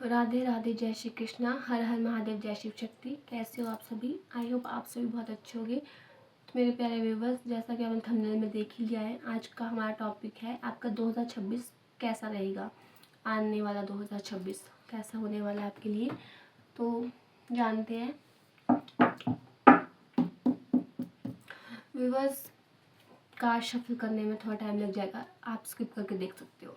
राधे राधे, जय श्री कृष्णा, हर हर महादेव, जय शिव शक्ति। कैसे हो आप सभी? आई होप आप सभी बहुत अच्छे होंगे। तो मेरे प्यारे व्यूवर्स, जैसा कि आपने थंबनेल में देख ही लिया है, आज का हमारा टॉपिक है आपका 2026 कैसा रहेगा। आने वाला 2026 कैसा होने वाला है आपके लिए, तो जानते हैं। व्यूवर्स, कार्ड शफल करने में थोड़ा टाइम लग जाएगा, आप स्किप करके देख सकते हो।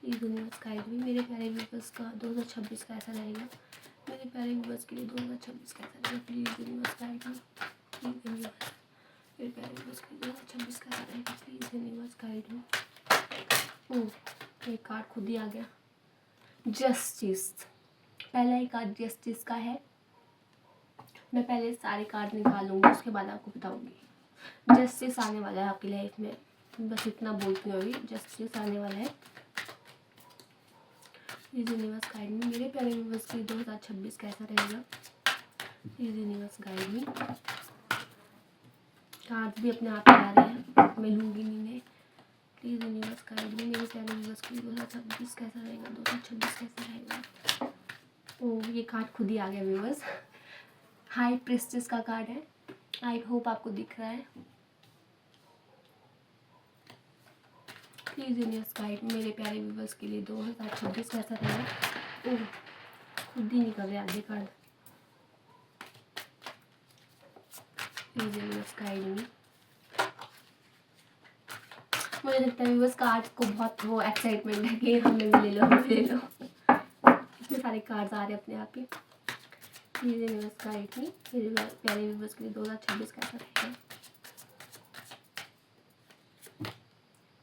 प्लीज़ यूनिवर्स गाइड भी मेरे प्यारे व्यूवर्स का 2026 कैसा रहेगा। मेरे प्यारे व्यूवर्स के लिए 2026 कैसा रहेगा, please universe guide me. Please universe, मेरे प्यारे व्यूवर्स के लिए 2026 कैसा रहेगा, प्लीज़ यूनिवर्स गाइड मी। ओह, एक कार्ड खुद ही आ गया, जस्टिस। पहला ही कार्ड जस्टिस का है। मैं पहले सारे कार्ड निकालूंगी, उसके बाद आपको बताऊंगी। जस्टिस आने वाला है आपकी लाइफ में, बस इतना बोलती हूँ अभी, जस्टिस आने वाला है। प्लीज़ यूनिवर्स गाइड मी, मेरे प्यारे व्यूवर्स के 2026 कैसा रहेगा, please universe guide me. Card भी अपने आप आ रहे हैं, मैं लूँगी नहीं मैं। प्लीज़ यूनिवर्स गाइड मी, मेरे प्यारे व्यूवर्स के 2026 कैसा रहेगा, 2026 कैसा रहेगा। ओह, ये कार्ड खुद ही आ गया व्यूवर्स, हाई प्रिस्टेस का कार्ड है। आई होप आपको दिख रहा है। प्लीज़ यूनिवर्स गाइड मेरे प्यारे व्यूवर्स के लिए 2026 कैसा रहेगा। ओह, खुद ही निकल रहे आधे कार्ड। प्लीज़ यूनिवर्स गाइड मी। मुझे लगता है व्यूवर्स कार्ड को बहुत वो एक्साइटमेंट है कि हमें भी ले लो, हमें ले लो। इतने सारे कार्ड्स आ रहे हैं अपने आप ही। प्लीज़ यूनिवर्स गाइड मी, मेरे प्यारे व्यूवर्स के लिए 2026 कैसा रहेगा।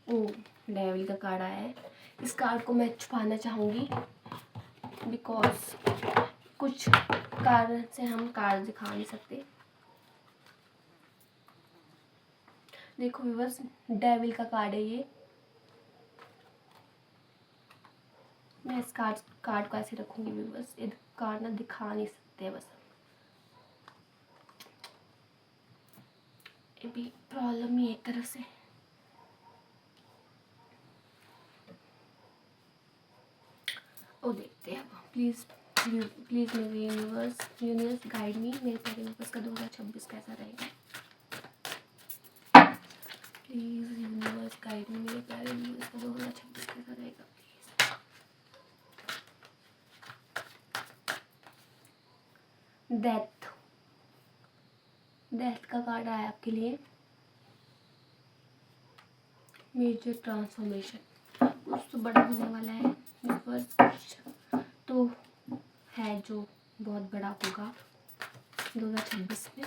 ओह, डेविल का कार्ड आया है। इस कार्ड को मैं छुपाना चाहूँगी बिकॉज कुछ कारण से हम कार्ड दिखा नहीं सकते। देखो व्यूवर्स, डेविल का कार्ड है ये। मैं इस कार्ड को ऐसे रखूँगी व्यूवर्स, ये कार्ड ना दिखा नहीं सकते बस, ये भी प्रॉब्लम ही एक तरह से। ओ देखते हैं अब। प्लीज़ मेरे यूनिवर्स गाइड मी, मेरे प्यारे व्यूवर्स का 2026 कैसा रहेगा। प्लीज़ यूनिवर्स गाइड मी, मेरे प्यारे व्यूवर्स का 2026 कैसा रहेगा। प्लीज़। डेथ का कार्ड आया आपके लिए। मेजर ट्रांसफॉर्मेशन, कुछ तो बड़ा होने वाला है व्यूवर्स, कुछ तो है जो बहुत बड़ा होगा 2026 में।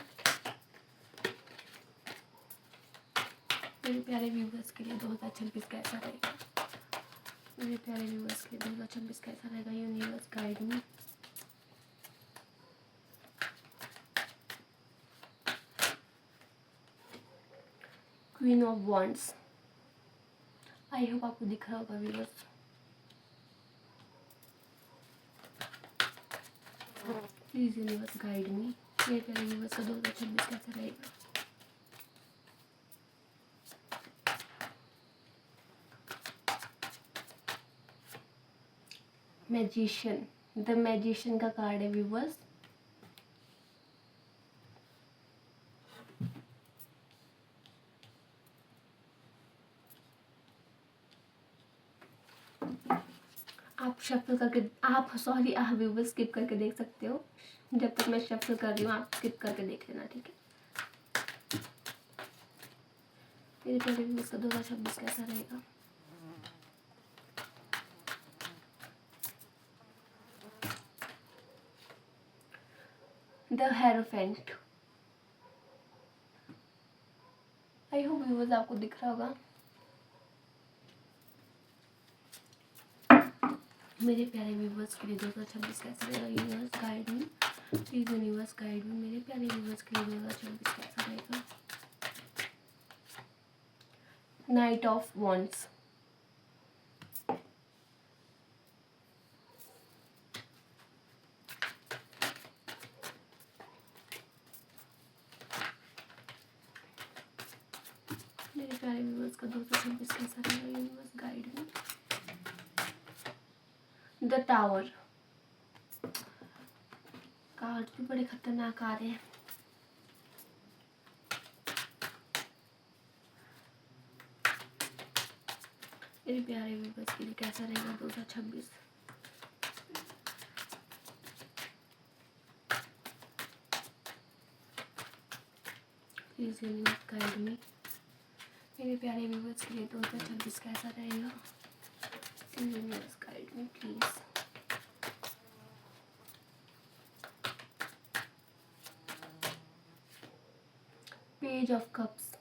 मेरे प्यारे व्यूवर्स के लिए 2026 कैसा रहेगा। मेरे प्यारे व्यूवर्स के लिए 2026 कैसा रहेगा, universe guide me. Queen of wands, I hope आपको दिख रहा होगा व्यूवर्स। प्लीज यूनिवर्स गाइड मी, मेरे प्यारे व्यूवर्स का 2026 कैसा रहेगा। मैजिशियन, द मैजिशियन का कार्ड है व्यूवर्स। आप शफल करके, आप व्यूवर्स स्किप करके देख सकते हो। जब तक मैं शफल कर रही हूँ आप स्किप करके देख लेना, ठीक है। मेरे प्यारे व्यूवर्स का 2026 कैसा रहेगा। The hierophant, I hope viewers आपको दिख रहा होगा। मेरे प्यारे व्यूवर्स के लिए 2026 कैसा रहेगा, universe guide me. Please universe guide मी, मेरे प्यारे व्यूवर्स के लिए 2026 कैसा रहेगा। नाइट ऑफ वॉन्ड्स, मेरे प्यारे व्यूवर्स का 2026 कैसा रहेगा, universe guide me. The tower, card भी बड़े खतरनाक आ रहे हैं। मेरे प्यारे व्यूअर्स के लिए कैसा रहेगा 2026? Please guide me. मेरे प्यारे व्यूअर्स के लिए 2026 कैसा रहेगा? Please guide me please. Page of cups,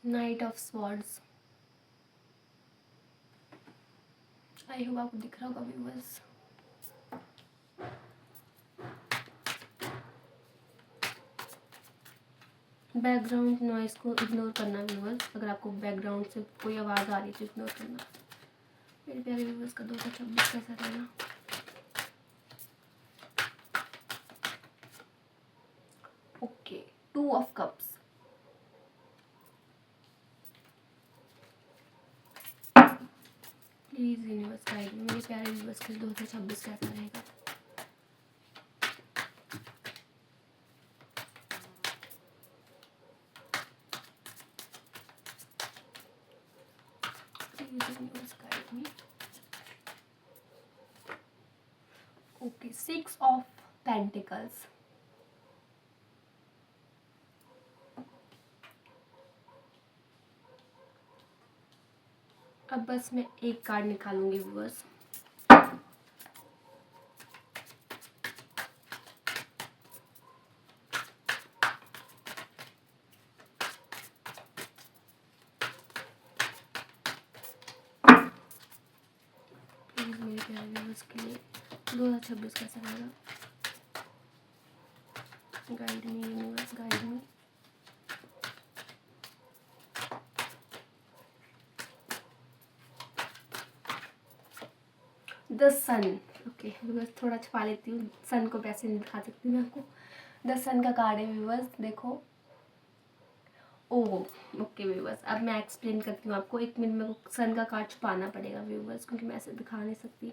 night of swords. I hope आपको दिख रहा होगा व्यूअर्स। बैकग्राउंड नॉइस को इग्नोर करना व्यूअर्स, अगर आपको बैकग्राउंड से कोई आवाज़ आ रही है तो इग्नोर करना। मेरे प्यारे व्यूअर्स का 2026 कैसा रहेगा? Okay, 2 of cups, please universe guide मी। मेरे प्यारे व्यूअर्स के 2026 कैसा रहेगा? Please universe guide me. Okay, 6 of pentacles, अब बस मैं एक कार्ड निकालूंगी व्यूअर्स। प्लीज़ मेरे प्यारे व्यूअर्स के लिए 2026 कैसा रहेगा? Guide me universe, guide me. The sun, okay viewers थोड़ा छुपा लेती हूँ, सन को वैसे नहीं दिखा सकती मैं आपको। द सन का कार्ड है व्यूअर्स, देखो। ओह ओके व्यूअर्स, अब मैं एक्सप्लेन करती हूँ आपको। 1 मिनट में सन का कार्ड छुपाना पड़ेगा व्यूअर्स, क्योंकि मैं ऐसे दिखा नहीं सकती।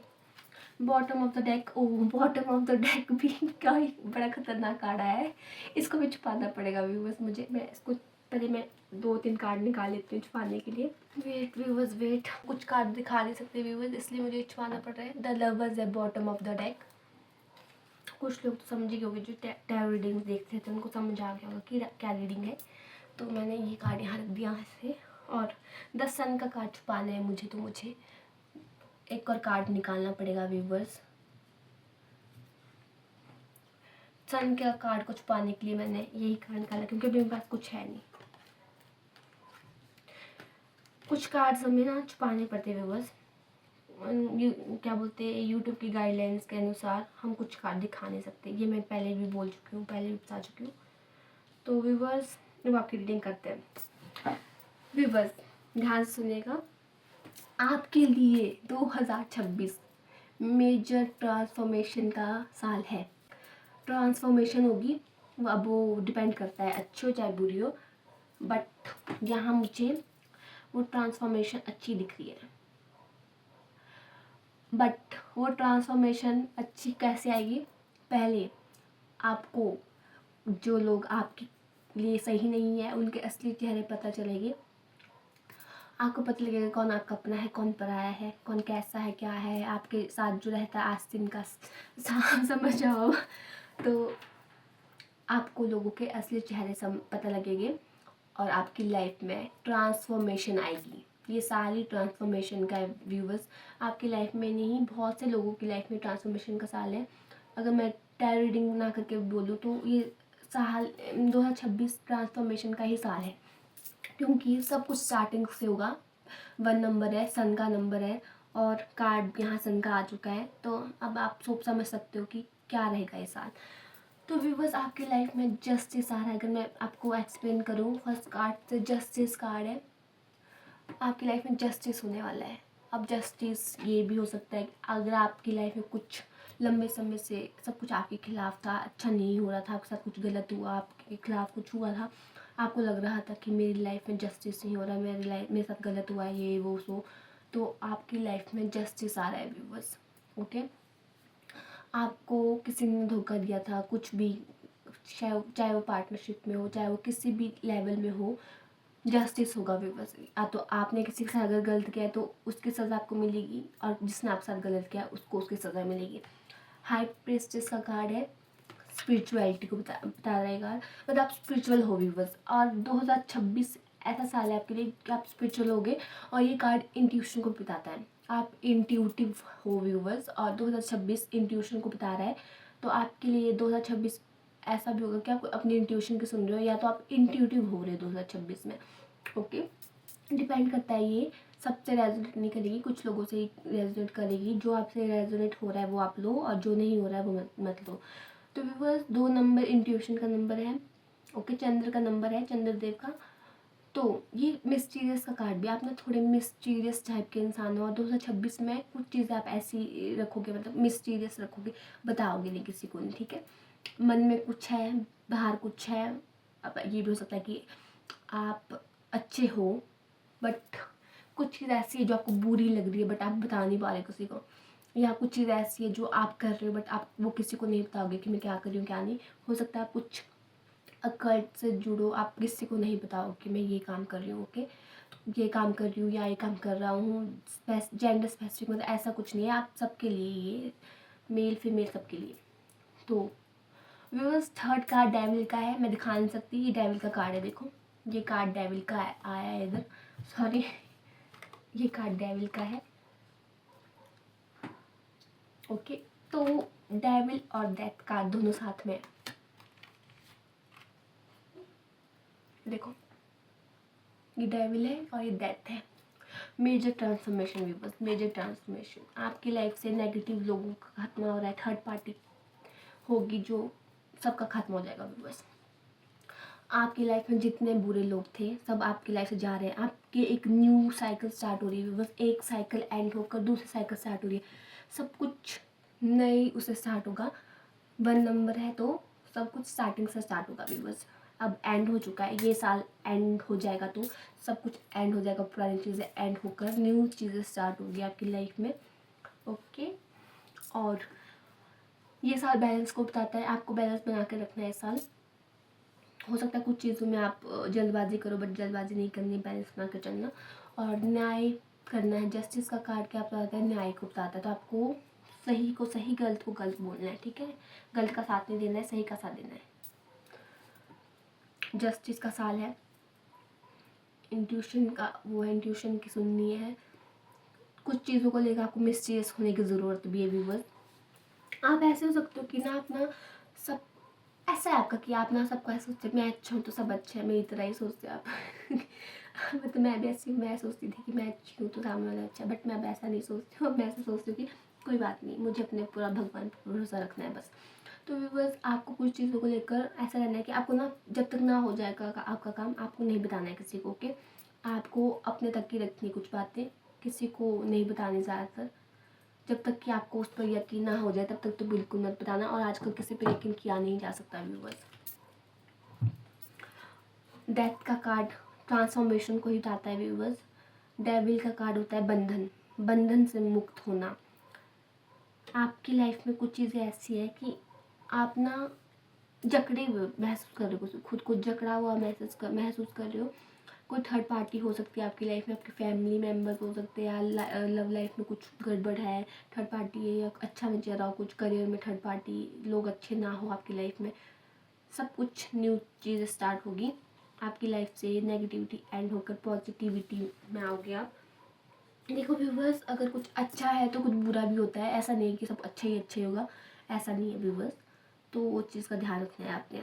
Bottom of the deck, oh bottom of the deck भी क्या ही बड़ा खतरनाक कार्ड आया है, इसको भी छुपाना पड़ेगा व्यूअर्स मुझे। मैं इसको पहले मैं 2-3 कार्ड निकाल लेती हूँ छुपाने के लिए। वेट व्यूअर्स वेट, कुछ कार्ड दिखा नहीं सकते व्यूअर्स, इसलिए मुझे छुपाना पड़ रहा है। द लवर्स है बॉटम ऑफ द डेक। कुछ लोग तो समझ गए होंगे, जो टैरो रीडिंग्स देखते थे उनको समझ आ गया होगा कि क्या रीडिंग है, तो मैंने ये कार्ड यहाँ रख दिया ऐसे। और द सन का कार्ड छुपाना है मुझे, तो मुझे एक और कार्ड निकालना पड़ेगा व्यूअर्स। सन के कार्ड को छुपाने के लिए मैंने यही कार्ड निकाला, क्योंकि मेरे पास कुछ है नहीं। कुछ कार्ड्स हमें ना छुपाने पड़ते व्यूअर्स, क्या बोलते हैं, यूट्यूब की गाइडलाइंस के अनुसार हम कुछ कार्ड दिखा नहीं सकते। ये मैं पहले भी बोल चुकी हूँ, पहले भी बता चुकी हूँ। तो व्यूअर्स अब आपकी रीडिंग करते हैं। व्यूअर्स ध्यान से सुनिएगा, आपके लिए 2026 मेजर ट्रांसफॉर्मेशन का साल है। ट्रांसफॉर्मेशन होगी, अब वो डिपेंड करता है अच्छी हो चाहे बुरी हो, बट यहाँ मुझे वो ट्रांसफॉर्मेशन अच्छी दिख रही है। बट वो ट्रांसफॉर्मेशन अच्छी कैसे आएगी? पहले आपको जो लोग आपके लिए सही नहीं है उनके असली चेहरे पता चलेंगे। आपको पता लगेगा कौन आपका अपना है, कौन पराया है, कौन कैसा है, क्या है, आपके साथ जो रहता है आस्तीन का समझ जाओ। तो आपको लोगों के असली चेहरे पता लगेंगे और आपकी लाइफ में ट्रांसफॉर्मेशन आएगी। ये सारी ट्रांसफॉर्मेशन का व्यूवर्स, आपकी लाइफ में नहीं बहुत से लोगों की लाइफ में ट्रांसफॉर्मेशन का साल है। अगर मैं टैरो रीडिंग ना करके बोलूँ तो ये साल 2026 ट्रांसफॉर्मेशन का ही साल है, क्योंकि सब कुछ स्टार्टिंग से होगा। 1 नंबर है, सन का नंबर है और कार्ड यहाँ सन का आ चुका है, तो अब आप सोच समझ सकते हो कि क्या रहेगा ये साल। तो व्यूवर्स आपकी लाइफ में जस्टिस आ रहा है। अगर मैं आपको एक्सप्लेन करूँ, फर्स्ट कार्ड से जस्टिस कार्ड है, आपकी लाइफ में जस्टिस होने वाला है। अब जस्टिस ये भी हो सकता है कि अगर आपकी लाइफ में कुछ लंबे समय से सब कुछ आपके खिलाफ था, अच्छा नहीं हो रहा था, आपके साथ कुछ गलत हुआ, आपके खिलाफ कुछ हुआ था, आपको लग रहा था कि मेरी लाइफ में जस्टिस नहीं हो रहा, मेरे साथ गलत हुआ है, ये वो सो, तो आपकी लाइफ में जस्टिस आ रहा है व्यूवर्स। ओके, आपको किसी ने धोखा दिया था, कुछ भी, चाहे वो पार्टनरशिप में हो, चाहे वो किसी भी लेवल में हो, जस्टिस होगा व्यूवर्स। तो आपने किसी के साथ अगर गलत किया है तो उसकी सज़ा आपको मिलेगी, और जिसने आपके साथ गलत किया उसको उसकी सज़ा मिलेगी। हाई प्रीस्टेस का कार्ड है, स्पिरिचुअलिटी को बता रहेगा, मतलब आप स्पिरिचुअल हो व्यूवर्स। और 2026 ऐसा साल है आपके लिए कि आप स्पिरिचुअल होगे, और ये कार्ड इंट्यूशन को बताता है, आप इंट्यूटिव हो व्यूवर्स, और 2026 इंट्यूशन को बता रहा है। तो आपके लिए 2026 ऐसा भी होगा कि आप अपनी इंट्यूशन की सुन रहे हो, या तो आप इंट्यूटिव हो रहे हो 2026 में। ओके, डिपेंड करता है, ये सबसे रेजोनेट नहीं करेगी, कुछ लोगों से ही रेजोनेट करेगी। जो आपसे रेजोनेट हो रहा है वो आप लो, और जो नहीं हो रहा है वो मत लो। तो व्यूअर्स 2 नंबर इंट्यूशन का नंबर है। ओके, चंद्र का नंबर है, चंद्रदेव का। तो ये मिस्टीरियस का कार्ड भी, आप ना थोड़े मिस्टीरियस टाइप के इंसान हो, और 2026 में कुछ चीज़ें आप ऐसी रखोगे, मतलब मिस्टीरियस रखोगे, बताओगे नहीं किसी को नहीं, ठीक है। मन में कुछ है, बाहर कुछ है। अब ये भी हो सकता है कि आप अच्छे हो, बट कुछ चीज़ ऐसी है जो आपको बुरी लग रही है, बट आप बता नहीं पा रहे किसी को, या कुछ चीज़ ऐसी है जो आप कर रहे हो बट आप वो किसी को नहीं बताओगे कि मैं क्या कर रही हूँ क्या नहीं। हो सकता है आप कुछ अकल्ट से जुड़ो, आप किसी को नहीं बताओ कि मैं ये काम कर रही हूँ। ओके, ये काम कर रही हूँ या ये काम कर रहा हूँ, जेंडर स्पेसिफिक मतलब ऐसा कुछ नहीं है, आप सबके लिए, ये मेल फीमेल सबके लिए। तो व्यूअर्स थर्ड कार्ड डेविल का है, मैं दिखा नहीं सकती, ये डेविल का कार्ड है, देखो ये कार्ड डेविल का आया है इधर, सॉरी ये कार्ड डेविल का है। ओके, तो डेविल और डेथ कार्ड दोनों साथ में है, देखो ये डेविल है और ये डेथ है। Major transformation viewers, major transformation, आपकी लाइफ से नेगेटिव लोगों का खत्म हो रहा है, थर्ड पार्टी होगी जो सबका खत्म हो जाएगा व्यूअर्स। आपकी लाइफ में जितने बुरे लोग थे सब आपकी लाइफ से जा रहे हैं, आपकी एक न्यू साइकिल स्टार्ट हो रही है व्यूअर्स। एक साइकिल एंड होकर दूसरी साइकिल स्टार्ट हो रही है, सब कुछ नई उससे स्टार्ट होगा। 1 नंबर है तो सब कुछ स्टार्टिंग से स्टार्ट होगा व्यूअर्स। अब एंड हो चुका है, ये साल एंड हो जाएगा तो सब कुछ एंड हो जाएगा, पुरानी चीज़ें एंड होकर न्यू चीज़ें स्टार्ट होगी आपकी लाइफ में। ओके, और ये साल बैलेंस को बताता है, आपको बैलेंस बना के रखना है इस साल। हो सकता है कुछ चीज़ों में आप जल्दबाजी करो, बट जल्दबाजी नहीं करनी, बैलेंस बना कर चलना। और न्याय करना है, जस्टिस का कार्ड क्या बताता है, न्याय को बताता है। तो आपको सही को सही, गलत को गलत बोलना है, ठीक है, गलत का साथ नहीं देना है, सही का साथ देना है। जस्टिस का साल है, इंट्यूशन का वो है, इंट्यूशन की सुननी है। कुछ चीज़ों को लेकर आपको मिस्टीरियस होने की ज़रूरत भी है व्यूअर्स। आप ऐसे हो सकते हो कि ना अपना सब ऐसा है आपका कि आप ना सबको ऐसे सोचते मैं अच्छा हूँ तो सब अच्छा है, मेरी तरह ही सोचते आप मतलब मैं भी ऐसी हूँ, मैं सोचती थी कि मैं अच्छी हूँ तो सामने वाला अच्छा, बट मैं अब ऐसा नहीं सोचती हूँ, मैं ऐसा सोचती हूँ कि कोई बात नहीं, मुझे अपने पूरा भगवान पर भरोसा रखना है बस। तो व्यूअर्स आपको कुछ चीज़ों को लेकर ऐसा रहना है कि आपको ना जब तक ना हो जाएगा आपका काम, आपको नहीं बताना है किसी को। ओके, आपको अपने तक ही रखनी कुछ बातें, किसी को नहीं बतानी ज़्यादातर, जब तक कि आपको उस पर यकीन ना हो जाए तब तक तो बिल्कुल मत बताना। और आजकल किसी पर यकीन किया नहीं जा सकता व्यूअर्स। डेथ का कार्ड ट्रांसफॉर्मेशन को ही बताता है व्यूअर्स। डेविल का कार्ड होता है बंधन, बंधन से मुक्त होना। आपकी लाइफ में कुछ चीज़ें ऐसी है कि आप ना जकड़े हुए महसूस कर रहे हो, खुद को जकड़ा हुआ महसूस कर रहे हो। कोई थर्ड पार्टी हो सकती है आपकी लाइफ में, आपके फैमिली मेम्बर्स हो सकते हैं, या लव लाइफ में कुछ गड़बड़ है, थर्ड पार्टी है, या अच्छा नहीं चल रहा हो कुछ करियर में, थर्ड पार्टी लोग अच्छे ना हो आपकी लाइफ में, सब कुछ न्यू चीज़ स्टार्ट होगी आपकी लाइफ से। नेगेटिविटी एंड होकर पॉजिटिविटी में आओगे आप। देखो व्यूवर्स, अगर कुछ अच्छा है तो कुछ बुरा भी होता है, ऐसा नहीं कि सब अच्छा ही होगा, ऐसा नहीं है व्यूवर्स। तो वो चीज़ का ध्यान रखना है आपने,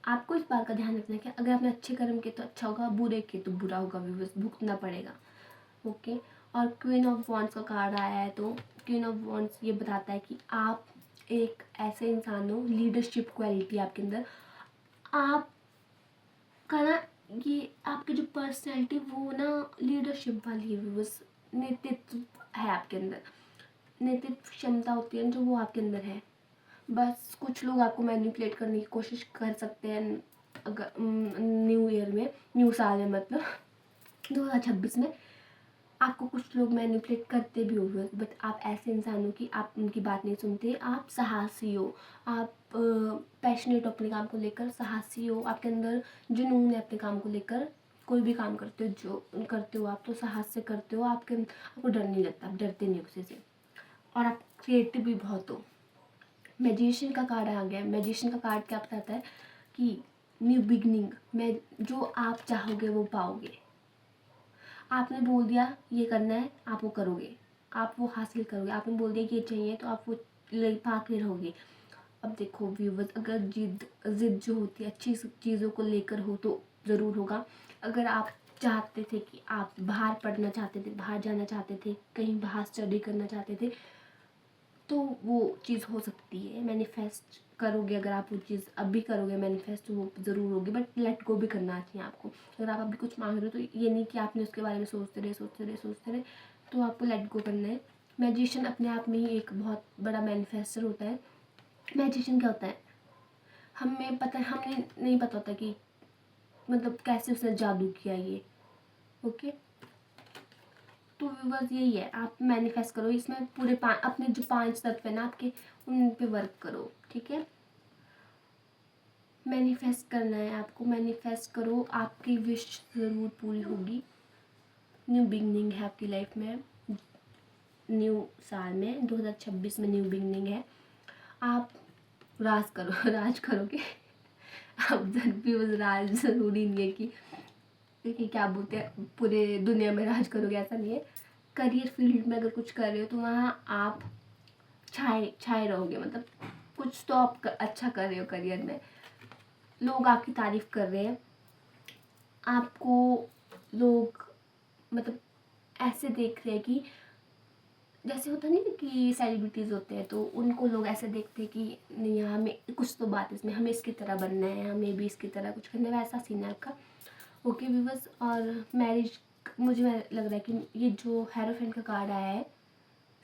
आपको इस बात का ध्यान रखना है कि अगर आपने अच्छे कर्म किए तो अच्छा होगा, बुरे किए तो बुरा होगा व्यूवर्स, भुगतना पड़ेगा। ओके, और क्वीन ऑफ वॉन्ड्स का कार्ड आया है, तो क्वीन ऑफ वॉन्ड्स ये बताता है कि आप एक ऐसे इंसान हो, लीडरशिप क्वालिटी आपके अंदर, आपका ना ये आपकी जो पर्सनैलिटी वो ना लीडरशिप वाली है व्यूवर्स, नेतृत्व है आपके अंदर, नेतृत्व क्षमता होती है जो वो आपके अंदर है। बस कुछ लोग आपको मैनिपुलेट करने की कोशिश कर सकते हैं, अगर न्यू ईयर में, न्यू साल में मतलब 2026 में आपको कुछ लोग मैनिपुलेट करते भी होंगे, बट आप ऐसे इंसान हो कि आप उनकी बात नहीं सुनते, आप साहसी हो, आप पैशनेट हो अपने काम को लेकर, साहसी हो, आपके अंदर जुनून है अपने काम को लेकर। कोई भी काम करते हो, जो करते हो आप तो साहस से करते हो, आपको डर नहीं लगता, आप डरते नहीं हो किसी से, और आप क्रिएटिव भी बहुत हो। मैजिशियन का कार्ड आ गया। मैजिशियन का कार्ड क्या बताता है कि न्यू बिगनिंग, मैं जो आप चाहोगे वो पाओगे। आपने बोल दिया ये करना है, आप वो करोगे, आप वो हासिल करोगे। आपने बोल दिया ये चाहिए तो आप वो ले पा के रहोगे। अब देखो व्यूवर्स, अगर जिद जो होती है अच्छी चीज़ों को लेकर हो तो ज़रूर होगा। अगर आप चाहते थे कि आप बाहर पढ़ना चाहते थे, बाहर जाना चाहते थे, कहीं बाहर स्टडी करना चाहते थे, तो वो चीज़ हो सकती है। मैनिफेस्ट करोगे, अगर आप वो चीज़ अभी करोगे मैनिफेस्ट, तो वो ज़रूर होगी, बट लेट गो भी करना चाहिए आपको। अगर आप अभी कुछ मांग रहे हो तो ये नहीं कि आपने उसके बारे में सोचते रहे, तो आपको लेट गो करना है। मैजिशियन अपने आप में ही एक बहुत बड़ा मैनिफेस्टर होता है। मैजिशियन क्या होता है, हमें नहीं पता होता कि मतलब कैसे उसने जादू किया ये। ओके, तो बस यही है, आप मैनिफेस्ट करो। इसमें पूरे अपने जो 5 तत्व है ना आपके, उन पे वर्क करो, ठीक है। मैनिफेस्ट करना है आपको, मैनिफेस्ट करो, आपकी विश ज़रूर पूरी होगी। न्यू बिगनिंग है आपकी लाइफ में, न्यू साल में 2026 में न्यू बिगनिंग है। आप राज करो राज करोगे अब तक भी उस राज ज़रूरी नहीं है कि क्या बोलते हैं पूरे दुनिया में राज करोगे, ऐसा नहीं है। करियर फील्ड में अगर कुछ कर रहे हो तो वहाँ आप छाए रहोगे, मतलब कुछ तो आप अच्छा कर रहे हो करियर में, लोग आपकी तारीफ कर रहे हैं, आपको लोग मतलब ऐसे देख रहे हैं कि जैसे होता नहीं कि सेलिब्रिटीज़ होते हैं तो उनको लोग ऐसे देखते हैं कि नहीं हमें कुछ तो बात इसमें, हमें इसकी तरह बनना है, हमें भी इसकी तरह कुछ करना है, वैसा सीन है आपका। ओके व्यूअर्स, और मैरिज मुझे लग रहा है कि ये जो हेरोफेंट का कार्ड आया है,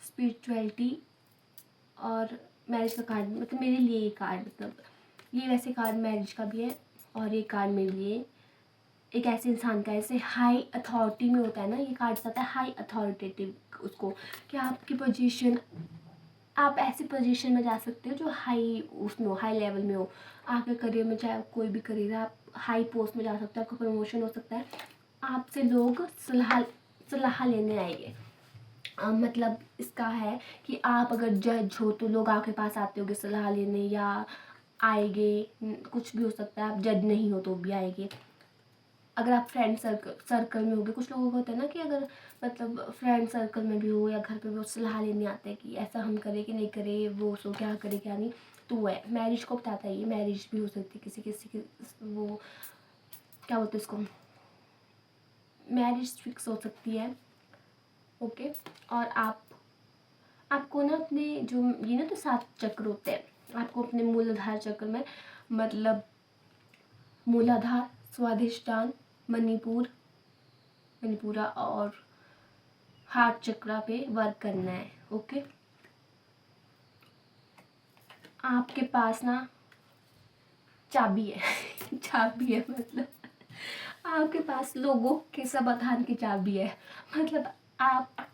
स्पिरिचुअलिटी और मैरिज का कार्ड, मतलब मेरे लिए ये कार्ड, मतलब ये वैसे कार्ड मैरिज का भी है और ये कार्ड मेरे लिए एक ऐसे इंसान का, ऐसे हाई अथॉरिटी में होता है ना, ये कार्ड आता है हाई अथॉरिटेटिव उसको, कि आपकी पोजीशन, आप ऐसी पोजीशन में जा सकते हो जो हाई उसमें हो, हाई लेवल में हो आपके करियर में। चाहे कोई भी करियर है, आप हाई पोस्ट में जा सकते हो, आपका प्रमोशन हो सकता है, आपसे लोग सलाह लेने आएंगे। मतलब इसका है कि आप अगर जज हो तो लोग आपके पास आते होंगे सलाह लेने, या आएंगे, कुछ भी हो सकता है, आप जज नहीं हो तो भी आएंगे। अगर आप फ्रेंड सर्कल में होगे, कुछ लोगों को होता है ना कि अगर मतलब फ्रेंड सर्कल में भी हो या घर पे भी सलाह लेने आते हैं कि ऐसा हम करें कि नहीं करें, वो सो क्या करे क्या नहीं, तो वो है। मैरिज को बताता है ये, मैरिज भी हो सकती है किसी किसी की, वो क्या बोलते हैं इसको, मैरिज फिक्स हो सकती है। ओके, और आपको ना अपने जो ये ना तो 7 चक्र होते हैं, आपको अपने मूलाधार चक्र में, मतलब मूलाधार, स्वाधिष्ठान, मणिपुरा और हार्ट चक्रा पे वर्क करना है। ओके, आपके पास ना चाबी है चाबी है, मतलब आपके पास लोगों के समाधान की चाबी है, मतलब आप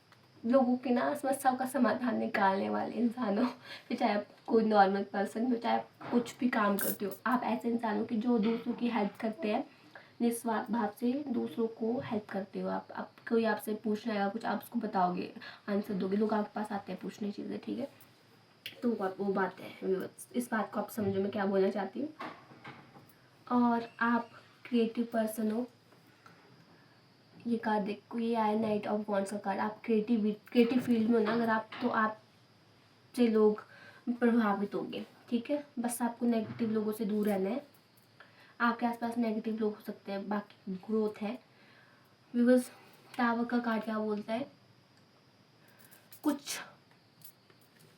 लोगों के ना समस्याओं का समाधान निकालने वाले इंसान हो। फिर चाहे आप कोई नॉर्मल पर्सन हो, चाहे आप कुछ भी काम करते हो, आप ऐसे इंसान हो कि जो दूसरों की हेल्प करते हैं, निस्वार्थ भाव से दूसरों को हेल्प करते हो। आप कोई आपसे पूछना है कुछ, आप उसको बताओगे, आंसर दोगे, लोग आपके पास आते हैं पूछने चीज़ें, ठीक है। तो वो बात है, इस बात को आप समझो मैं क्या बोलना चाहती हूँ। और आप क्रिएटिव पर्सन हो, ये कार्ड देखो, ये आया नाइट ऑफ वॉन्ड्स का कार्ड। आप क्रिएटिव फील्ड में हो ना अगर आप, तो आपसे लोग प्रभावित होंगे, ठीक है। बस आपको नेगेटिव लोगों से दूर रहना है। आपके आसपास नेगेटिव लोग हो सकते हैं, बाकी ग्रोथ है। बिकॉज टावर का कार्ड क्या बोलता है, कुछ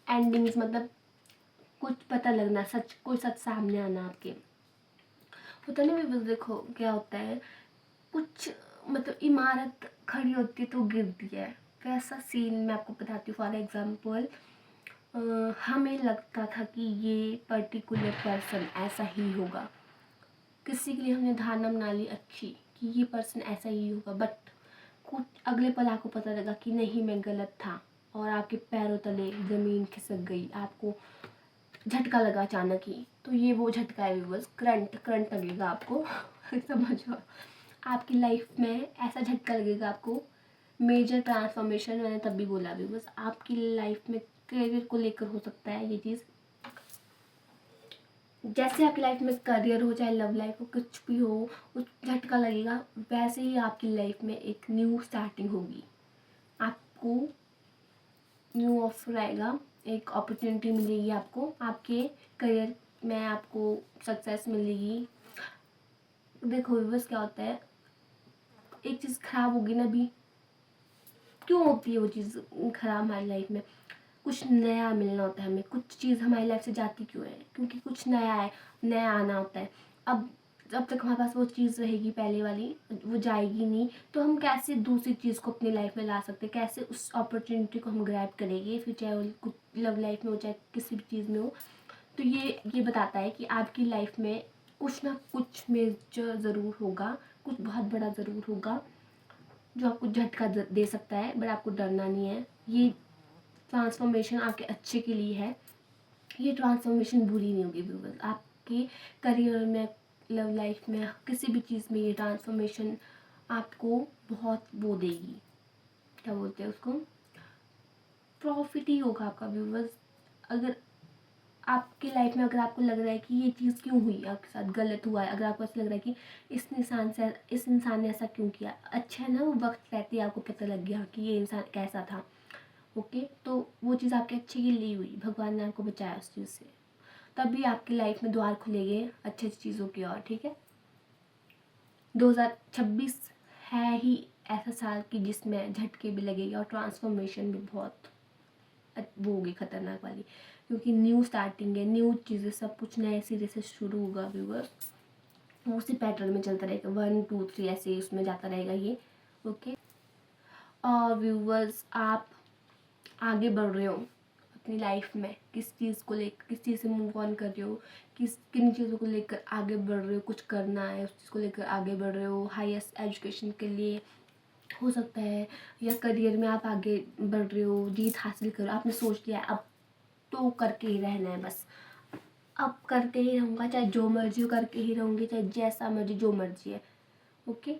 एंडिंग्स, मतलब कुछ पता लगना, कोई सच सामने आना आपके, होता नहीं। बिकॉज देखो क्या होता है, कुछ मतलब इमारत खड़ी होती है तो गिरती है, वैसा सीन मैं आपको बताती हूँ। फॉर एग्जाम्पल, हमें लगता था कि ये पर्टिकुलर पर्सन ऐसा ही होगा, किसी के लिए हमने धारणा बना ली अच्छी कि ये पर्सन ऐसा ही होगा, बट कुछ अगले पल आपको पता लगा कि नहीं, मैं गलत था, और आपके पैरों तले ज़मीन खिसक गई, आपको झटका लगा अचानक ही। तो ये वो झटका है व्यूअर्स, करंट लगेगा आपको समझो, आपकी लाइफ में ऐसा झटका लगेगा आपको, मेजर ट्रांसफॉर्मेशन। मैंने तब भी बोला व्यूअर्स, आपकी लाइफ में करियर को लेकर हो सकता है ये चीज़। जैसे आपकी लाइफ में करियर हो, चाहे लव लाइफ हो, कुछ भी हो, उस झटका लगेगा, वैसे ही आपकी लाइफ में एक न्यू स्टार्टिंग होगी। आपको न्यू ऑफर आएगा, एक अपॉर्चुनिटी मिलेगी आपको, आपके करियर में आपको सक्सेस मिलेगी। देखो बस क्या होता है, एक चीज़ खराब होगी ना, अभी क्यों होती है वो चीज़ खराब हमारी लाइफ में? कुछ नया मिलना होता है हमें, कुछ चीज़ हमारी लाइफ से जाती क्यों है? क्योंकि कुछ नया है, नया आना होता है। अब जब तक हमारे पास वो चीज़ रहेगी पहले वाली, वो जाएगी नहीं, तो हम कैसे दूसरी चीज़ को अपनी लाइफ में ला सकते हैं? कैसे उस अपॉर्चुनिटी को हम ग्रैब करेंगे? फिर चाहे वो कुछ लव लाइफ में हो, चाहे किसी भी चीज़ में हो। तो ये बताता है कि आपकी लाइफ में कुछ ना कुछ मेजर ज़रूर होगा, कुछ बहुत बड़ा ज़रूर होगा जो आपको झटका दे सकता है, बट आपको डरना नहीं है। ये ट्रांसफॉर्मेशन आपके अच्छे के लिए है, ये ट्रांसफॉर्मेशन बुरी नहीं होगी व्यूअर्स। आपके करियर में, लव लाइफ में, किसी भी चीज़ में ये ट्रांसफॉर्मेशन आपको बहुत वो देगी, क्या बोलते हैं उसको, प्रॉफिट ही होगा आपका व्यूअर्स। अगर आपकी लाइफ में, अगर आपको लग रहा है कि ये चीज़ क्यों हुई, आपके साथ गलत हुआ है, अगर आपको ऐसा लग रहा है कि इस इंसान ने ऐसा क्यों किया, अच्छा है ना, वो वक्त रहते ही आपको पता लग गया कि ये इंसान कैसा था, ओके, तो वो चीज़ आपके अच्छे के लिए हुई, भगवान ने आपको बचाया उस चीज़ से, तभी आपकी लाइफ में द्वार खुलेंगे अच्छी अच्छी चीज़ों की ओर, ठीक है। 2026 है ही ऐसा साल कि जिसमें झटके भी लगेंगे और ट्रांसफॉर्मेशन भी बहुत वो होगी खतरनाक वाली, क्योंकि न्यू स्टार्टिंग है, न्यू चीज़ें, सब कुछ नए सिरे से शुरू होगा व्यूअर्स। उसी पैटर्न में चलता रहेगा, 1 2 3 ऐसे उसमें जाता रहेगा ये, ओके। और व्यूअर्स, आप आगे बढ़ रहे हो अपनी लाइफ में, किस चीज़ को लेकर, किस चीज़ से मूव ऑन कर रहे हो, किन चीज़ों को लेकर आगे बढ़ रहे हो, कुछ करना है उस चीज़ को लेकर आगे बढ़ रहे हो, हाईएस्ट एजुकेशन के लिए हो सकता है, या करियर में आप आगे बढ़ रहे हो, जीत हासिल करो, आपने सोच लिया अब तो करके ही रहना है, बस अब करके ही रहूँगा, चाहे जो मर्जी हो करके ही रहूँगी, चाहे जैसा मर्जी, जो मर्जी है, ओके।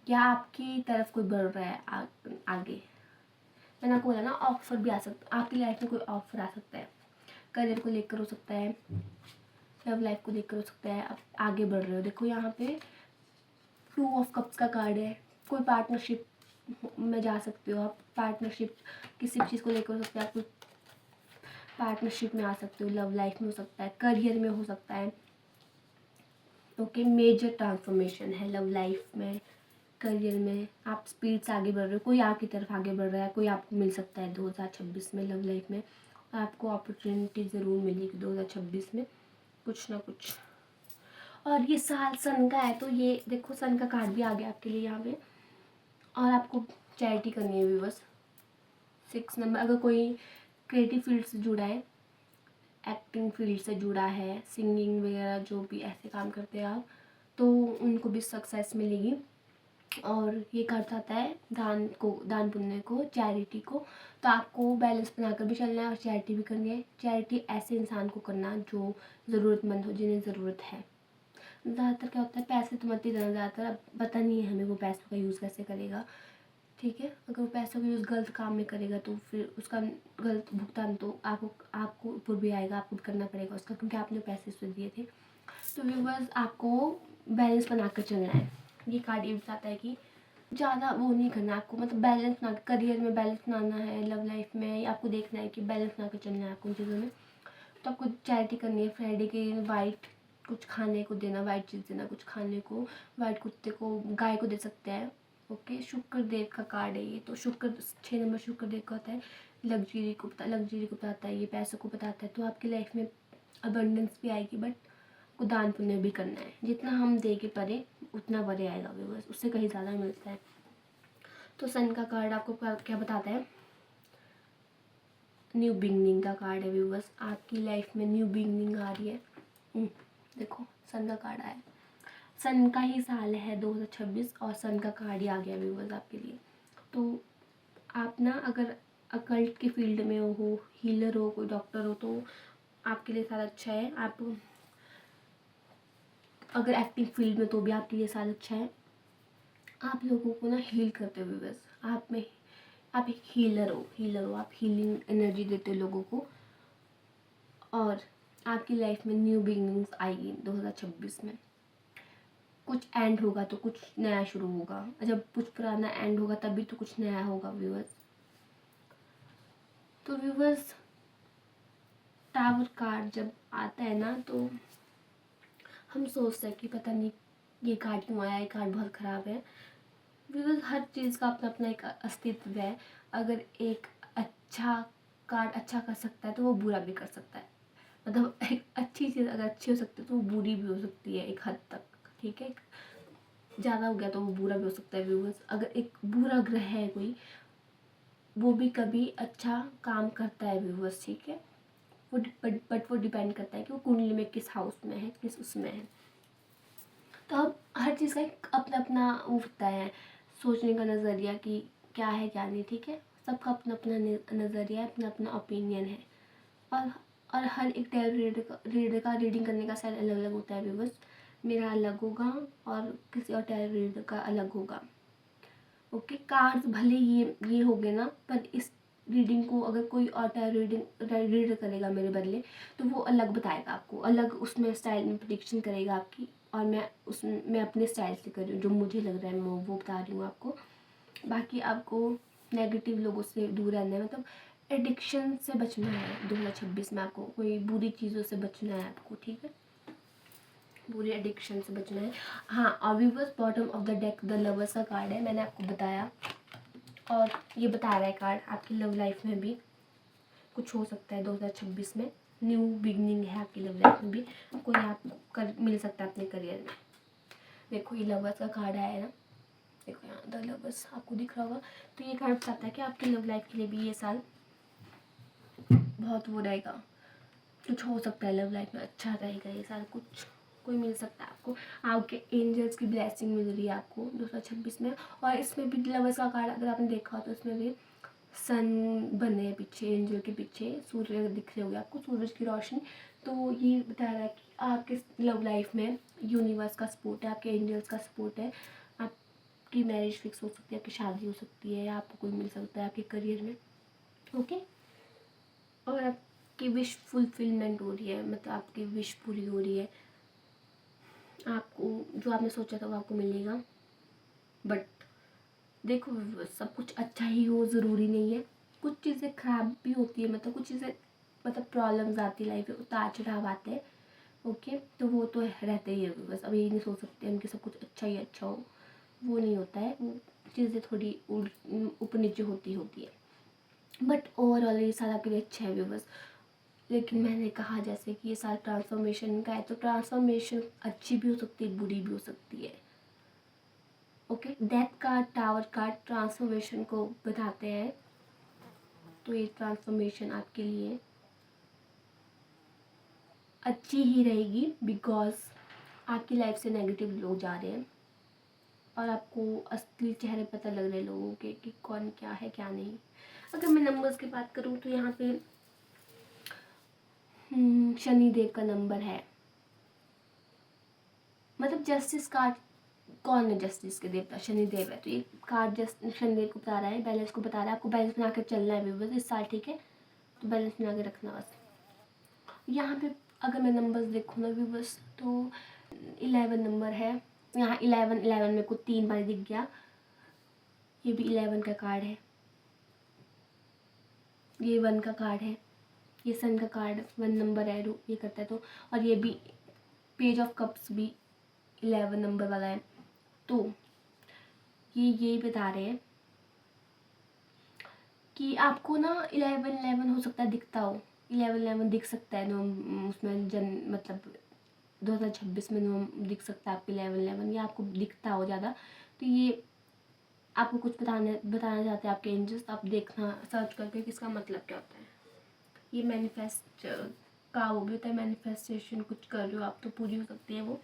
या आपकी तरफ कोई बढ़ रहा है आगे, मैंने आपको बोला ना, ऑफर भी आ सकता है आपकी लाइफ में, कोई ऑफर आ सकता है, करियर को लेकर हो सकता है, लव लाइफ को लेकर हो सकता है, आप आगे बढ़ रहे हो। देखो यहाँ पे 2 ऑफ कप्स का कार्ड है, कोई पार्टनरशिप में जा सकते हो आप, पार्टनरशिप किसी भी चीज़ को लेकर हो सकता है, आप पार्टनरशिप में आ सकते हो, लव लाइफ में हो सकता है, करियर में हो सकता है, ओके। मेजर ट्रांसफॉर्मेशन है लव लाइफ में, करियर में, आप स्पीड से आगे बढ़ रहे हो, कोई आपकी तरफ आगे बढ़ रहा है, कोई आपको मिल सकता है 2026 में लव लाइफ में, आपको अपॉर्चुनिटी ज़रूर मिलेगी 2026 में, कुछ ना कुछ। और ये साल सन का है, तो ये देखो सन का कार्ड भी आ गया आपके लिए यहाँ पे, और आपको चैरिटी करनी है व्यूअर्स। 6 नंबर, अगर कोई क्रिएटिव फील्ड से जुड़ा है, एक्टिंग फील्ड से जुड़ा है, सिंगिंग वगैरह, जो भी ऐसे काम करते हैं आप, तो उनको भी सक्सेस मिलेगी। और ये कार्ड आता है दान पुण्य को, चैरिटी को, तो आपको बैलेंस बनाकर भी चलना है और चैरिटी भी करनी है। चैरिटी ऐसे इंसान को करना जो ज़रूरतमंद हो, जिन्हें ज़रूरत है। ज़्यादातर क्या होता है, पैसे तो मत ही देना ज़्यादातर, अब पता नहीं है हमें वो पैसों का यूज़ कैसे करेगा, ठीक है। अगर वो पैसों का यूज़ गलत काम में करेगा तो फिर उसका गलत भुगतान तो आपको ऊपर भी आएगा, आपको करना पड़ेगा उसका, क्योंकि आपने पैसे उससे दिए थे। तो व्यूअर्स, आपको बैलेंस बना कर चलना है। ये कार्ड ये बताता है कि ज़्यादा वो नहीं करना आपको, मतलब बैलेंस बना, करियर में बैलेंस बनाना है, लव लाइफ में आपको देखना है कि बैलेंस बना कर चलना है आपको उन चीज़ों में। तो आपको चैरिटी करनी है, फ्राइडे के वाइट कुछ खाने को देना, वाइट चीज़ देना कुछ खाने को, वाइट कुत्ते को, गाय को दे सकते हैं, ओके। शुक्र देव का कार्ड है ये, तो शुक्र 6 नंबर शुक्र देव का होता है, लग्जरी को बताता है, ये पैसों को बताता है। तो आपकी लाइफ में अबंडेंस भी आएगी, बट को दान पुण्य भी करना है, जितना हम देंगे परे उतना परे आएगा व्यूअर्स, उससे कहीं ज़्यादा मिलता है। तो सन का कार्ड आपको क्या बताता है, न्यू बिगनिंग का कार्ड है व्यूअर्स, आपकी लाइफ में न्यू बिगनिंग आ रही है। देखो सन का कार्ड आया, सन का ही साल है 2026 और सन का कार्ड ही आ गया व्यूवर्स आपके लिए। तो आप ना अगर अकल्ट की फील्ड में हो, हीलर हो, कोई डॉक्टर हो, तो आपके लिए साल अच्छा है। आप अगर एक्टिंग फील्ड में तो भी आपके लिए साल अच्छा है। आप लोगों को ना हील करते हो व्यूवर्स, आप एक हीलर हो, आप हीलिंग एनर्जी देते हो लोगों को। और आपकी लाइफ में न्यू बिगिनिंग्स आएगी 2026 में। कुछ एंड होगा तो कुछ नया शुरू होगा, जब कुछ पुराना एंड होगा तभी तो कुछ नया होगा व्यूवर्स। तो व्यूवर्स, टावर कार्ड जब आता है ना तो हम सोचते हैं कि पता नहीं ये कार्ड क्यों आया, ये कार्ड बहुत ख़राब है। व्यूवर्स, हर चीज़ का अपना अपना एक अस्तित्व है। अगर एक अच्छा कार्ड अच्छा कर सकता है तो वो बुरा भी कर सकता है। मतलब एक अच्छी चीज़ अगर अच्छी हो सकती है तो वो बुरी भी हो सकती है एक हद तक, ठीक है। ज़्यादा हो गया तो वो बुरा भी हो सकता है व्यूवर्स। अगर एक बुरा ग्रह है कोई, वो भी कभी अच्छा काम करता है व्यूवर्स, ठीक है। बट वो डिपेंड करता है कि वो कुंडली में किस हाउस में है, किस उसमें है। तो अब हर चीज़ का एक अपना अपना वो होता है सोचने का नज़रिया कि क्या है क्या नहीं, ठीक है। सबका अपना अपना नज़रिया है, अपना अपना ओपिनियन है। और और हर एक रीडर का रीडिंग करने का स्टाइल अलग अलग होता है व्यूवर्स। मेरा अलग होगा और किसी और टैरो रीडर का अलग होगा। ओके, कार्ड्स भले ये हो गए ना, पर इस रीडिंग को अगर कोई और टैरो रीडर करेगा मेरे बदले तो वो अलग बताएगा आपको, अलग उसमें स्टाइल में प्रेडिक्शन करेगा आपकी। और मैं अपने स्टाइल से कर रही हूँ, जो मुझे लग रहा है मैं वो बता रही हूँ आपको। बाकी आपको नेगेटिव लोगों से दूर रहना है, मतलब एडिक्शन से बचना है 2026 में। आपको कोई बुरी चीज़ों से बचना है आपको, ठीक है। बुरी एडिक्शन से बचना है। हाँ, और viewers, bottom of the deck the lovers का कार्ड है, मैंने आपको बताया। और ये बता रहा है कार्ड आपकी लव लाइफ में भी कुछ हो सकता है 2026 में। न्यू बिगनिंग है आपकी लव लाइफ में भी, कोई आपको मिल सकता है अपने करियर में। देखो ये लवर्स का कार्ड आया है ना, देखो यहाँ द लवर्स आपको दिख रहा होगा। तो ये कार्ड बताता है कि आपकी लव लाइफ के लिए भी ये साल बहुत वो रहेगा, कुछ हो सकता है लव लाइफ में, अच्छा रहेगा ये साल, कुछ कोई मिल सकता है आपको। आपके एंजल्स की ब्लेसिंग मिल रही है आपको 2026 में। और इसमें भी लवर्स का कार्ड अगर आपने देखा हो तो इसमें भी सन बने हैं पीछे, एंजल के पीछे सूर्य दिख रहे होंगे आपको, सूरज की रोशनी। तो ये बता रहा है कि आपके लव लाइफ में यूनिवर्स का सपोर्ट है, आपके एंजल्स का सपोर्ट है। आपकी मैरिज फिक्स हो सकती है, आपकी शादी हो सकती है, आपको कोई मिल सकता है आपके करियर में, ओके। और आपकी विश फुलफिलमेंट हो रही है, मतलब आपकी विश पूरी हो रही है। आपको जो आपने सोचा था वो आपको मिलेगा। बट देखो, सब कुछ अच्छा ही हो ज़रूरी नहीं है, कुछ चीज़ें ख़राब भी होती है, मतलब कुछ चीज़ें, मतलब प्रॉब्लम्स आती है लाइफ में, उतार चढ़ाव आते हैं, ओके। तो वो तो रहते ही है, बस अब यही नहीं सोच सकते हम कि सब कुछ अच्छा ही अच्छा हो, वो नहीं होता है। वो चीज़ें थोड़ी ऊपर नीचे होती है। बट ओवरऑल ये साल आपके लिए अच्छा है व्यूवर्स। लेकिन मैंने कहा जैसे कि ये साल ट्रांसफॉर्मेशन का है, तो ट्रांसफॉर्मेशन अच्छी भी हो सकती है, बुरी भी हो सकती है, okay. Death card, tower card transformation को बताते हैं। तो ये ट्रांसफॉर्मेशन आपके लिए अच्छी ही रहेगी, बिकॉज आपकी लाइफ से नेगेटिव लोग जा रहे हैं और आपको असली चेहरे पता लग रहे हैं लोगों के कि कौन क्या है क्या नहीं। अगर मैं नंबर्स की बात करूँ तो यहाँ पे शनि देव का नंबर है, मतलब जस्टिस कार्ड। कौन है जस्टिस के देवता? शनि देव है। तो ये कार्ड जस्ट शनि देव को बता रहा है, बैलेंस को बता रहा है, आपको बैलेंस बना कर चलना है व्यूअर्स इस साल, ठीक है। तो बैलेंस बना के रखना बस। यहाँ पे अगर मैं नंबर्स देखूँ ना व्यूअर्स तो 11 नंबर है यहाँ। 11 मेरे को 3 बार दिख गया। ये भी 11 का कार्ड है, ये 1 का कार्ड है, ये सन का कार्ड 1 नंबर है, ये करता है तो। और ये भी पेज ऑफ कप्स भी 11 नंबर वाला है। तो ये बता रहे हैं कि आपको ना 11 हो सकता है दिखता हो, 11 दिख सकता है उसमें मतलब 2026 में दिख सकता है आपको 11 या आपको दिखता हो ज़्यादा। तो ये आपको कुछ बताना चाहते हैं आपके एंजल्स। आप देखना सर्च करके किसका मतलब क्या होता है। ये मैनिफेस्ट का वो भी होता है, मैनिफेस्टेशन कुछ कर रहे हो आप तो पूरी हो सकती है वो।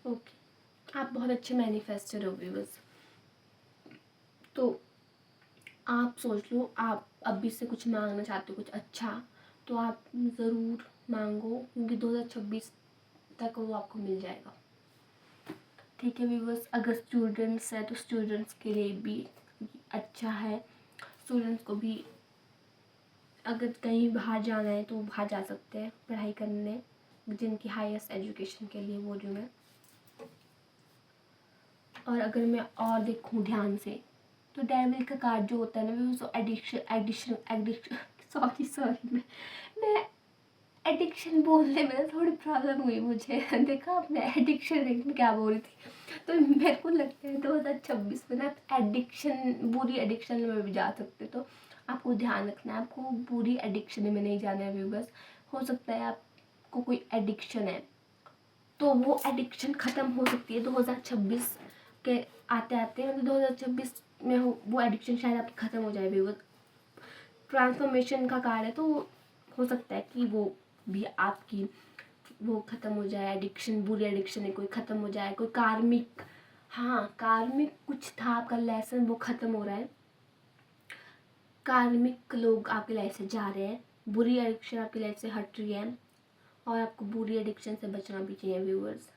ओके, आप बहुत अच्छे मैनिफेस्टर हो व्यूअर्स। तो आप सोच लो, आप अभी से कुछ मांगना चाहते हो कुछ अच्छा, तो आप ज़रूर मांगो, क्योंकि 2026 तक वो आपको मिल जाएगा। ठीक है व्यूअर्स, अगर स्टूडेंट्स हैं तो स्टूडेंट्स के लिए भी अच्छा है। स्टूडेंट्स को भी अगर कहीं बाहर जाना है तो बाहर जा सकते हैं पढ़ाई करने, जिनकी हाईएस्ट एजुकेशन के लिए बोल रही हूँ मैं। और अगर मैं और देखूँ ध्यान से, तो डेविल का कार्ड जो होता है ना, वो एडिक्शन सॉरी मैं एडिक्शन बोलने में थोड़ी प्रॉब्लम हुई मुझे। देखा आपने, एडिक्शन में क्या बोल रही थी। तो मेरे को लगता है 2026 में ना एडिक्शन, बुरी एडिक्शन में भी जा सकते। तो आपको ध्यान रखना है, आपको बुरी एडिक्शन में नहीं जाना है व्यूअर्स। हो सकता है आपको कोई एडिक्शन है, तो वो एडिक्शन ख़त्म हो सकती है 2026 के आते आते। मतलब 2026 में वो एडिक्शन शायद आपकी ख़त्म हो जाए व्यूअर्स। ट्रांसफॉर्मेशन का कार्ड है, तो हो सकता है कि वो भी आपकी वो ख़त्म हो जाए, एडिक्शन, बुरी एडिक्शन है कोई ख़त्म हो जाए, कोई कार्मिक, हाँ कार्मिक कुछ था आपका लेसन, वो ख़त्म हो रहा है। कार्मिक लोग आपकी लाइफ से जा रहे हैं, बुरी एडिक्शन आपकी लाइफ से हट रही है, और आपको बुरी एडिक्शन से बचना भी चाहिए व्यूअर्स।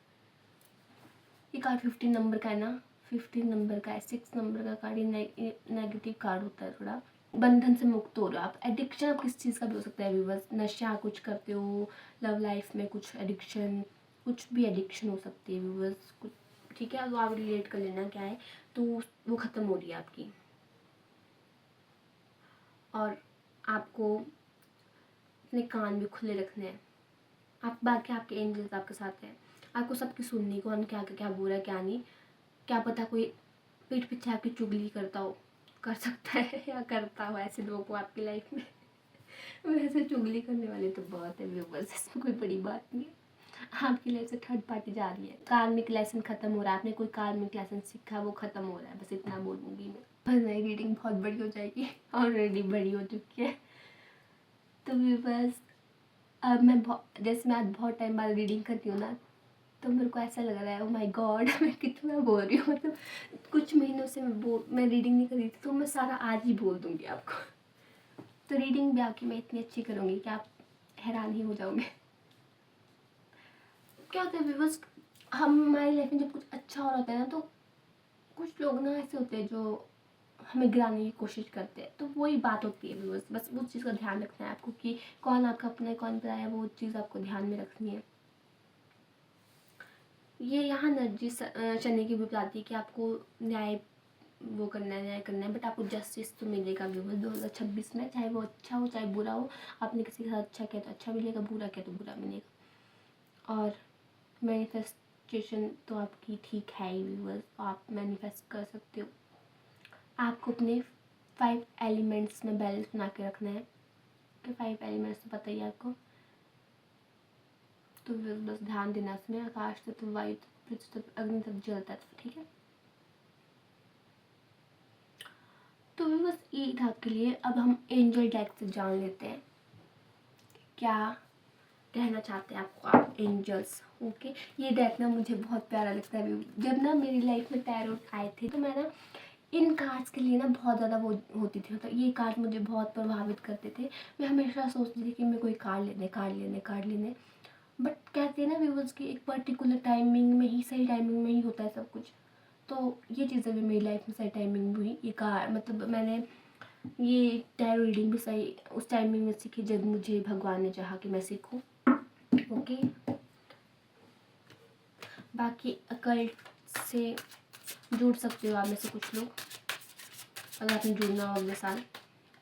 ये कार्ड 15 नंबर का है ना, 15 नंबर का है, 6 नंबर का कार्ड नेगेटिव कार्ड होता है थोड़ा। बंधन से मुक्त हो रहे हो आप। एडिक्शन आप किस चीज़ का भी हो सकता है व्यूअर्स, नशा कुछ करते हो, लव लाइफ में कुछ एडिक्शन, कुछ भी एडिक्शन हो सकती है व्यूअर्स कुछ। ठीक है, तो आप रिलेट कर लेना क्या है, तो वो ख़त्म हो रही है आपकी। और आपको अपने कान भी खुले रखने हैं। आप बाकी आपके एंजल्स आपके साथ हैं, आपको सबकी सुननी, कौन क्या क्या बोल रहा है क्या नहीं। क्या पता कोई पीठ पीछे आपकी चुगली करता हो, कर सकता है या करता हो ऐसे लोगों को आपकी लाइफ में। वैसे चुगली करने वाले तो बहुत है व्यूअर्स, इसमें कोई बड़ी बात नहीं है। आपकी लाइफ से थर्ड पार्टी जा रही है, कार्मिक लेसन खत्म हो रहा है, आपने कोई कार्मिक लेसन सीखा वो खत्म हो रहा है, बस इतना बोलूँगी मैं। बस मेरी रीडिंग बहुत बड़ी हो जाएगी, ऑलरेडी बड़ी हो चुकी है। तो व्यूअर्स अब मैं जैसे मैं आज बहुत टाइम बाद रीडिंग करती हूँ ना, तो मेरे को ऐसा लग रहा है, ओ माय गॉड मैं कितना बोल रही हूँ। मतलब कुछ महीनों से मैं रीडिंग नहीं कर रही थी, तो मैं सारा आज ही बोल दूँगी आपको। तो रीडिंग भी आपकी मैं इतनी अच्छी करूँगी कि आप हैरान ही हो जाओगे। क्या होता है व्यूअर्स, हमारी लाइफ में जब कुछ अच्छा हो रहा होता है ना, तो कुछ लोग ना ऐसे होते हैं जो हमें गिराने की कोशिश करते हैं। तो वही बात होती है व्यूअर्स, बस उस चीज़ का ध्यान रखना है आपको कि कौन आपका अपना है कौन पराया है, वो चीज़ आपको ध्यान में रखनी है। ये यहाँ एनर्जी शनि की भी बताती है कि आपको न्याय वो करना है, न्याय करना है, बट आपको जस्टिस तो मिलेगा व्यूअर्स 2026 में, चाहे वो अच्छा हो चाहे बुरा हो। आपने किसी के साथ अच्छा किया तो अच्छा मिलेगा, बुरा किया तो बुरा मिलेगा। और मैनिफेस्टेशन तो आपकी ठीक है ही व्यूअर्स, आप मैनिफेस्ट कर सकते हो। आपको अपने 5 एलिमेंट्स में बैलेंस बना के रखना है। कि 5 एलिमेंट्स तो पता ही है आपको, तो बस ध्यान देना इसमें। आकाश तत्व, वायु तत्व, पृथ्वी तत्व, अग्नि तत्व, जल तत्व। ठीक है, तो बस ये था आपके लिए। अब हम एंजल डेक से जान लेते हैं क्या कहना चाहते हैं आपको आप एंजल्स। ओके, ये डेक ना मुझे बहुत प्यारा लगता है। जब ना मेरी लाइफ में टैरोट आए थे, तो मैं ना इन कार्ड्स के लिए ना बहुत ज़्यादा वो होती थी, मतलब ये कार्ड मुझे बहुत प्रभावित करते थे। मैं हमेशा सोचती थी कि मैं कोई कार्ड लेने। बट कहते हैं ना व्यूअर्स की एक पर्टिकुलर टाइमिंग में ही, सही टाइमिंग में ही होता है सब कुछ। तो ये चीज़ें भी मेरी लाइफ में सही टाइमिंग में हुई। ये कार्ड मतलब मैंने ये टैरो रीडिंग भी सही उस टाइमिंग में सीखी जब मुझे भगवान ने चाहा कि मैं सीखूं। ओके, बाकी अकल्ट से जुड़ सकते हो आप में से कुछ लोग, अगर आपने जुड़ना हो अगले साल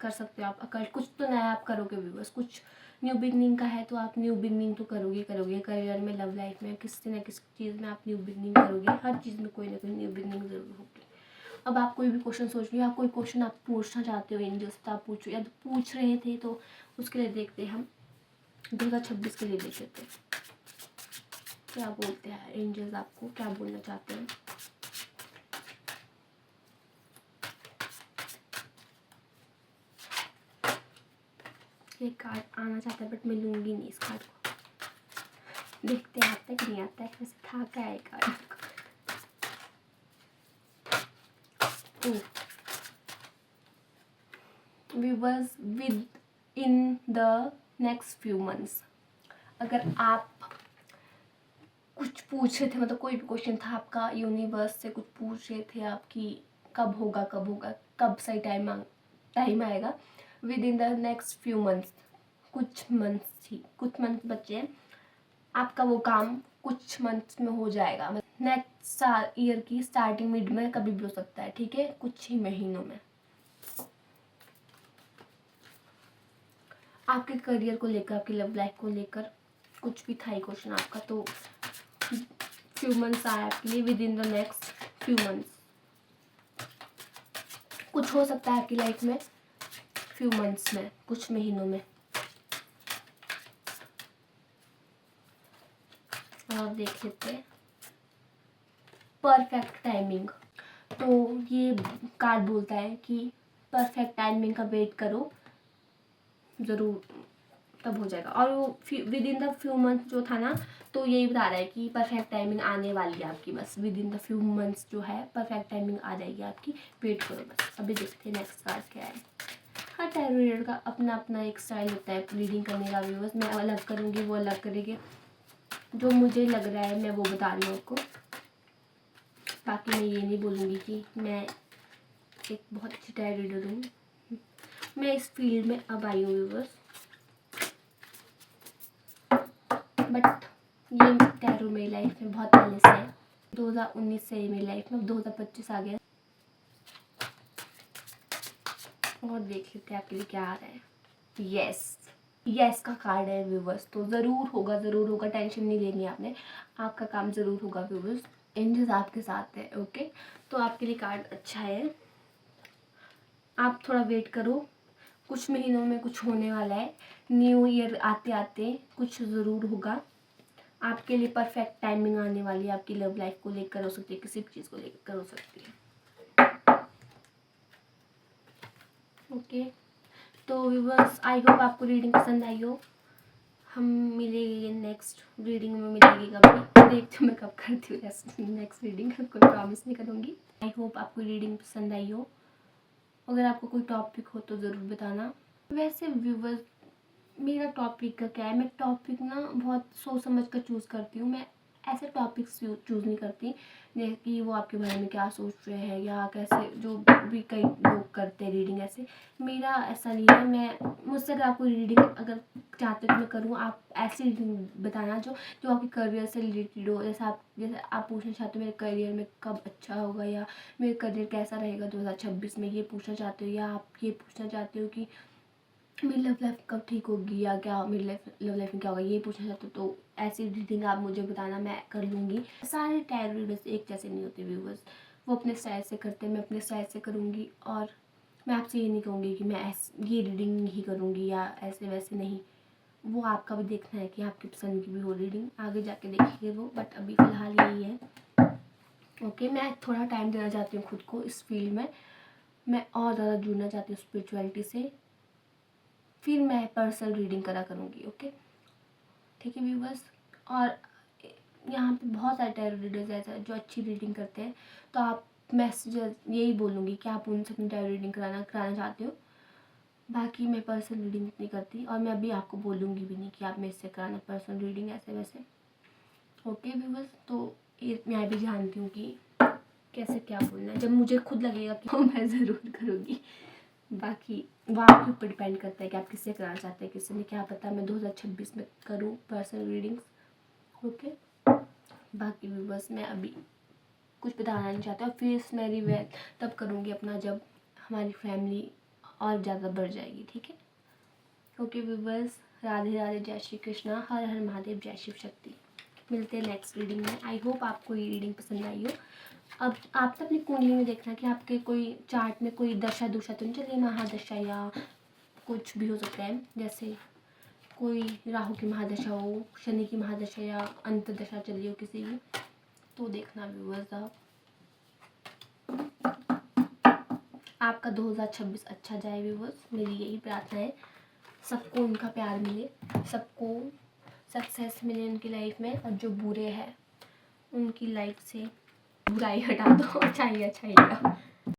कर सकते हो आप अकल्ट। कुछ तो नया आप करोगे व्यूअर्स, कुछ न्यू बिगनिंग का है, तो आप न्यू बिगनिंग तो करोगे। करियर में, लव लाइफ में, किसी न किसी चीज़ में आप न्यू बिगनिंग करोगे। हर चीज़ में कोई ना कोई न्यू बिगनिंग ज़रूर होगी। अब आप कोई भी क्वेश्चन सोच रहे हो, आप कोई क्वेश्चन आप पूछना चाहते हो एंजल से, तो आप पूछो, या तो पूछ रहे थे, तो उसके लिए देखते हैं हम 2026 के लिए देख लेते हैं क्या बोलते हैं एंजल्स, आपको क्या बोलना चाहते हैं। ये कार्ड आना चाहता है, बट मैं लूँगी नहीं इस कार्ड को, देखते हैं आता है कि नहीं आता है, वैसे था क्या है card. Viewers, with in the next few months, अगर आप कुछ पूछ रहे थे, मतलब कोई भी क्वेश्चन था आपका, यूनिवर्स से कुछ पूछ रहे थे आप कि कब होगा कब होगा, कब सही टाइम आएगा, with in the next few months, कुछ मंथ्स बचे हैं, आपका वो काम कुछ मंथ्स में हो जाएगा। नेक्स्ट ईयर की स्टार्टिंग मिड में कभी भी हो सकता है, ठीक है, कुछ ही महीनों में। आपके करियर को लेकर, आपकी लव लाइफ को लेकर कुछ भी था ही क्वेश्चन आपका, तो फ्यू मंथ्स आया आपके लिए, with in the next few months कुछ हो सकता है आपकी लाइफ में, फ्यू मंथ्स में, कुछ महीनों में। और देख लेते हैं परफेक्ट टाइमिंग। तो ये कार्ड बोलता है कि परफेक्ट टाइमिंग का वेट करो, ज़रूर तब हो जाएगा। और वो with in the few month जो था ना, तो यही बता रहा है कि परफेक्ट टाइमिंग आने वाली है आपकी, बस with in the few months जो है परफेक्ट टाइमिंग आ जाएगी आपकी, वेट करो बस। अभी देखते हैं नेक्स्ट कार्ड क्या है। हर टैरो रीडर का अपना अपना एक स्टाइल होता है रीडिंग करने का। व्यूअर्स, मैं अलग करूँगी, वो अलग करेंगे, जो मुझे लग रहा है मैं वो बता रही हूँ आपको। बाकी मैं ये नहीं बोलूँगी कि मैं एक बहुत अच्छी टैरो रीडर हूँ, मैं इस फील्ड में अब आई हूँ व्यूअर्स, बट ये टैरो मेरी लाइफ में बहुत पहले से है। 2019 से ही मेरी लाइफ में, अब 2025 आ गया। और देख लेते हैं आपके लिए क्या आ रहा है। यस का कार्ड है व्यूवर्स, तो ज़रूर होगा, टेंशन नहीं लेनी आपने, आपका काम ज़रूर होगा व्यूवर्स, एंजल्स आपके साथ है। ओके, तो आपके लिए कार्ड अच्छा है, आप थोड़ा वेट करो, कुछ महीनों में कुछ होने वाला है। न्यू ईयर आते आते कुछ ज़रूर होगा आपके लिए, परफेक्ट टाइमिंग आने वाली है। आपकी लव लाइफ को लेकर हो सकती है, किसी भी चीज़ को लेकर हो सकती है। ओके, तो व्यूअर्स, आई होप आपको रीडिंग पसंद आई हो। हम मिलेंगे नेक्स्ट रीडिंग में, मिलेंगे कभी, देखते हो मैं कब करती हूँ नेक्स्ट रीडिंग, कोई प्रॉमिस नहीं करूँगी। आई होप आपको रीडिंग पसंद आई हो। अगर आपको कोई टॉपिक हो तो ज़रूर बताना। वैसे व्यूअर्स, मेरा टॉपिक का क्या है, मैं टॉपिक ना बहुत सोच समझ कर चूज़ करती हूँ। मैं ऐसे टॉपिक्स चूज़ नहीं करती जैसे कि वो आपके बारे में क्या सोच रहे हैं या कैसे, जो भी कई लोग करते हैं रीडिंग, ऐसे मेरा ऐसा नहीं है। मैं मुझसे अगर आपको रीडिंग अगर चाहते हो तो मैं करूँ, आप ऐसी रीडिंग बताना जो आपके करियर से रिलेटेड हो। जैसे आप पूछना चाहते हो मेरे करियर में कब अच्छा होगा, या मेरे करियर कैसा रहेगा 2026 में, ये पूछना चाहते हो, या आप ये पूछना चाहते हो कि मेरी लव लाइफ कब ठीक होगी, या क्या मेरी लव लाइफ में क्या होगा, ये पूछना चाहते हो, तो ऐसी रीडिंग आप मुझे बताना, मैं कर लूँगी। सारे टैरो रीडर्स एक जैसे नहीं होते व्यूवर्स, वो अपने स्टाइल से करते हैं, मैं अपने स्टाइल से करूँगी। और मैं आपसे ये नहीं कहूँगी कि मैं ये रीडिंग नहीं करूँगी या ऐसे वैसे, नहीं, वो आपका भी देखना है कि आपकी पसंद की भी हो रीडिंग, आगे जाके देखिए वो, बट अभी फ़िलहाल यही है। ओके, मैं थोड़ा टाइम देना चाहती हूँ खुद को इस फील्ड में, मैं और ज़्यादा जुड़ना चाहती हूँ स्पिरिचुअलिटी से, फिर मैं पर्सनल रीडिंग करा करूँगी। ओके, ठीक है व्यूवर्स। और यहाँ पे बहुत सारे टैरो रीडर्स ऐसे जो अच्छी रीडिंग करते हैं, तो आप मैसेज यही बोलूँगी कि आप उनसे अपनी टैरो रीडिंग कराना चाहते हो। बाकी मैं पर्सनल रीडिंग नहीं करती, और मैं अभी आपको बोलूँगी भी नहीं कि आप मेरे से कराना पर्सनल रीडिंग ऐसे वैसे। ओके व्यूवर्स, तो ये मैं भी जानती हूँ कि कैसे क्या बोलना है, जब मुझे खुद लगेगा कि मैं ज़रूर करूँगी। बाकी वो आपके ऊपर डिपेंड करता है कि आप किससे कराना चाहते हैं, किससे नहीं, क्या पता मैं 2026 में करूँ पर्सनल रीडिंग्स। ओके, बाकी भी बस मैं अभी कुछ बताना नहीं चाहता, फिर मेरी वे तब करूँगी अपना जब हमारी फैमिली और ज़्यादा बढ़ जाएगी, ठीक है। ओके व्यूवर्स, राधे राधे, जय श्री कृष्णा, हर हर महादेव, जय शिव शक्ति। मिलते हैं नेक्स्ट रीडिंग में। आई होप आपको ये रीडिंग पसंद आई हो। अब आप तो अपनी कुंडली में देखना कि आपके कोई चार्ट में कोई दशा दुशा तो नहीं चलिए, महादशा या कुछ भी हो सकता है, जैसे कोई राहु की महादशा हो, शनि की महादशा या अंतर्दशा चली हो किसी की, तो देखना व्यूअर्स आपका 2026 अच्छा जाए व्यूअर्स, मेरी यही प्रार्थना है। सबको उनका प्यार मिले, सबको सक्सेस मिले उनकी लाइफ में, और जो बुरे हैं उनकी लाइफ से बुराई हटा दो, अच्छाई अच्छाई का।